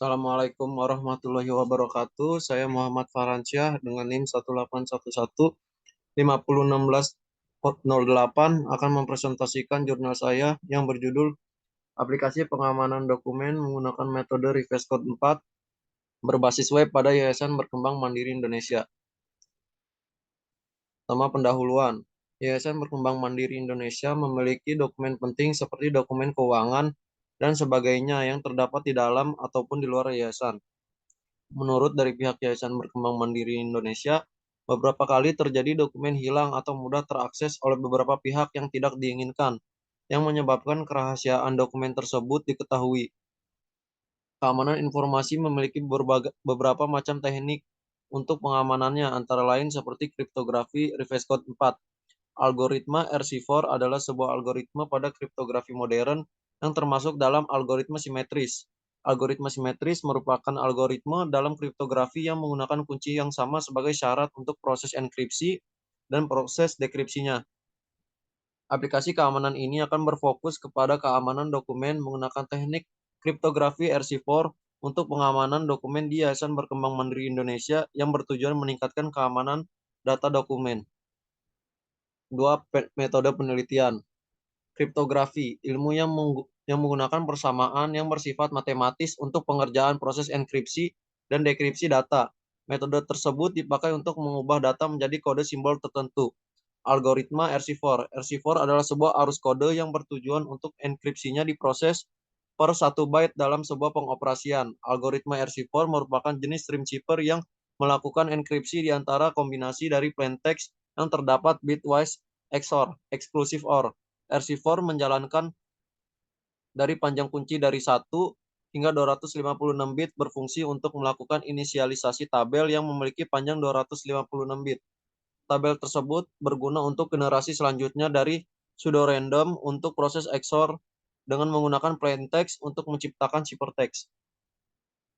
Assalamualaikum warahmatullahi wabarakatuh. Saya Muhammad Faransyah dengan NIM 1811-5016-08 akan mempresentasikan jurnal saya yang berjudul Aplikasi Pengamanan Dokumen menggunakan metode Reverse Code 4 berbasis web pada Yayasan Berkembang Mandiri Indonesia. Tema pendahuluan. Yayasan Berkembang Mandiri Indonesia memiliki dokumen penting seperti dokumen keuangan dan sebagainya yang terdapat di dalam ataupun di luar yayasan. Menurut dari pihak Yayasan Berkembang Mandiri Indonesia, beberapa kali terjadi dokumen hilang atau mudah terakses oleh beberapa pihak yang tidak diinginkan, yang menyebabkan kerahasiaan dokumen tersebut diketahui. Keamanan informasi memiliki beberapa macam teknik untuk pengamanannya, antara lain seperti kriptografi reverse code 4. Algoritma RC4 adalah sebuah algoritma pada kriptografi modern yang termasuk dalam algoritma simetris. Algoritma simetris merupakan algoritma dalam kriptografi yang menggunakan kunci yang sama sebagai syarat untuk proses enkripsi dan proses dekripsinya. Aplikasi keamanan ini akan berfokus kepada keamanan dokumen menggunakan teknik kriptografi RC4 untuk pengamanan dokumen di Yayasan Berkembang Mandiri Indonesia yang bertujuan meningkatkan keamanan data dokumen. Dua metode penelitian. Kriptografi, ilmu yang menggunakan persamaan yang bersifat matematis untuk pengerjaan proses enkripsi dan dekripsi data. Metode tersebut dipakai untuk mengubah data menjadi kode simbol tertentu. Algoritma RC4. RC4 adalah sebuah arus kode yang bertujuan untuk enkripsinya diproses per 1 byte dalam sebuah pengoperasian. Algoritma RC4 merupakan jenis stream chipper yang melakukan enkripsi di antara kombinasi dari plain text yang terdapat bitwise XOR, exclusive OR. RC4 menjalankan dari panjang kunci dari 1 hingga 256 bit berfungsi untuk melakukan inisialisasi tabel yang memiliki panjang 256 bit. Tabel tersebut berguna untuk generasi selanjutnya dari pseudo-random untuk proses XOR dengan menggunakan plain text untuk menciptakan ciphertext.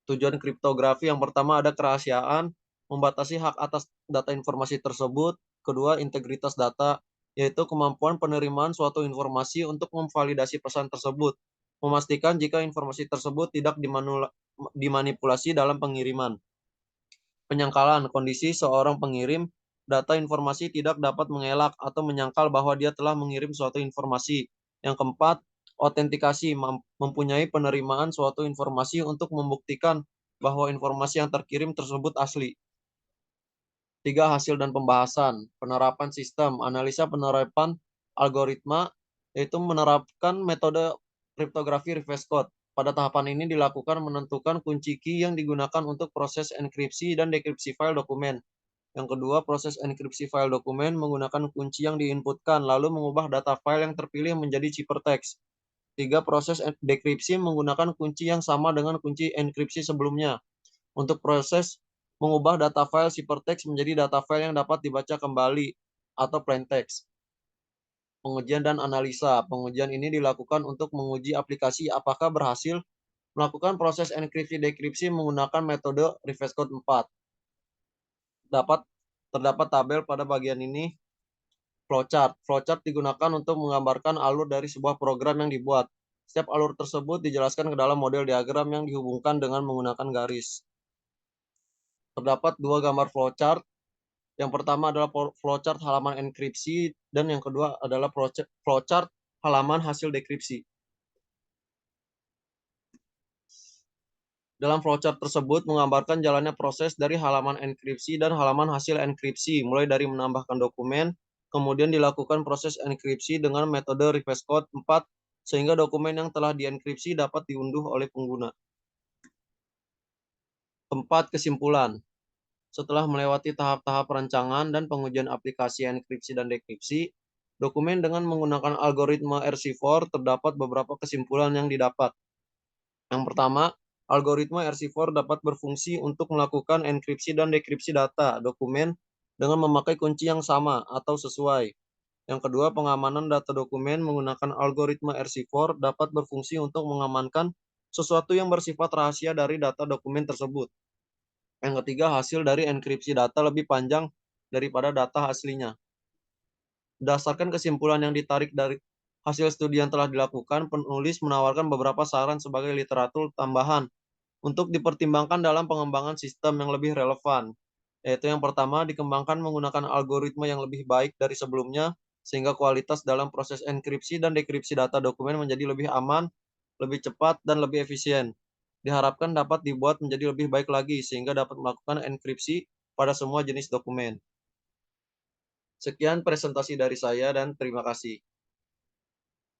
Tujuan kriptografi yang pertama ada kerahasiaan, membatasi hak atas data informasi tersebut. Kedua, integritas data, yaitu kemampuan penerimaan suatu informasi untuk memvalidasi pesan tersebut, memastikan jika informasi tersebut tidak dimanipulasi dalam pengiriman. Penyangkalan, kondisi seorang pengirim data informasi tidak dapat mengelak atau menyangkal bahwa dia telah mengirim suatu informasi. Yang keempat, autentikasi, mempunyai penerimaan suatu informasi untuk membuktikan bahwa informasi yang terkirim tersebut asli. Tiga, hasil dan pembahasan, penerapan sistem, analisa penerapan algoritma, yaitu menerapkan metode kriptografi reverse code. Pada tahapan ini dilakukan menentukan kunci key yang digunakan untuk proses enkripsi dan dekripsi file dokumen. Yang kedua, proses enkripsi file dokumen menggunakan kunci yang diinputkan, lalu mengubah data file yang terpilih menjadi ciphertext. Tiga, proses dekripsi menggunakan kunci yang sama dengan kunci enkripsi sebelumnya. Untuk proses mengubah data file ciphertext menjadi data file yang dapat dibaca kembali atau plain text. Pengujian dan analisa. Pengujian ini dilakukan untuk menguji aplikasi apakah berhasil melakukan proses enkripsi-dekripsi menggunakan metode reverse code 4. Terdapat tabel pada bagian ini. Flowchart. Flowchart digunakan untuk menggambarkan alur dari sebuah program yang dibuat. Setiap alur tersebut dijelaskan ke dalam model diagram yang dihubungkan dengan menggunakan garis. Terdapat dua gambar flowchart. Yang pertama adalah flowchart halaman enkripsi dan yang kedua adalah flowchart halaman hasil dekripsi. Dalam flowchart tersebut menggambarkan jalannya proses dari halaman enkripsi dan halaman hasil enkripsi, mulai dari menambahkan dokumen, kemudian dilakukan proses enkripsi dengan metode reverse code 4, sehingga dokumen yang telah dienkripsi dapat diunduh oleh pengguna. 4. Kesimpulan. Setelah melewati tahap-tahap perancangan dan pengujian aplikasi enkripsi dan dekripsi, dokumen dengan menggunakan algoritma RC4 terdapat beberapa kesimpulan yang didapat. Yang pertama, algoritma RC4 dapat berfungsi untuk melakukan enkripsi dan dekripsi data dokumen dengan memakai kunci yang sama atau sesuai. Yang kedua, pengamanan data dokumen menggunakan algoritma RC4 dapat berfungsi untuk mengamankan sesuatu yang bersifat rahasia dari data dokumen tersebut. Yang ketiga, hasil dari enkripsi data lebih panjang daripada data aslinya. Berdasarkan kesimpulan yang ditarik dari hasil studi yang telah dilakukan, penulis menawarkan beberapa saran sebagai literatur tambahan untuk dipertimbangkan dalam pengembangan sistem yang lebih relevan. Yaitu yang pertama, dikembangkan menggunakan algoritma yang lebih baik dari sebelumnya, sehingga kualitas dalam proses enkripsi dan dekripsi data dokumen menjadi lebih aman, lebih cepat, dan lebih efisien. Diharapkan dapat dibuat menjadi lebih baik lagi, sehingga dapat melakukan enkripsi pada semua jenis dokumen. Sekian presentasi dari saya dan terima kasih.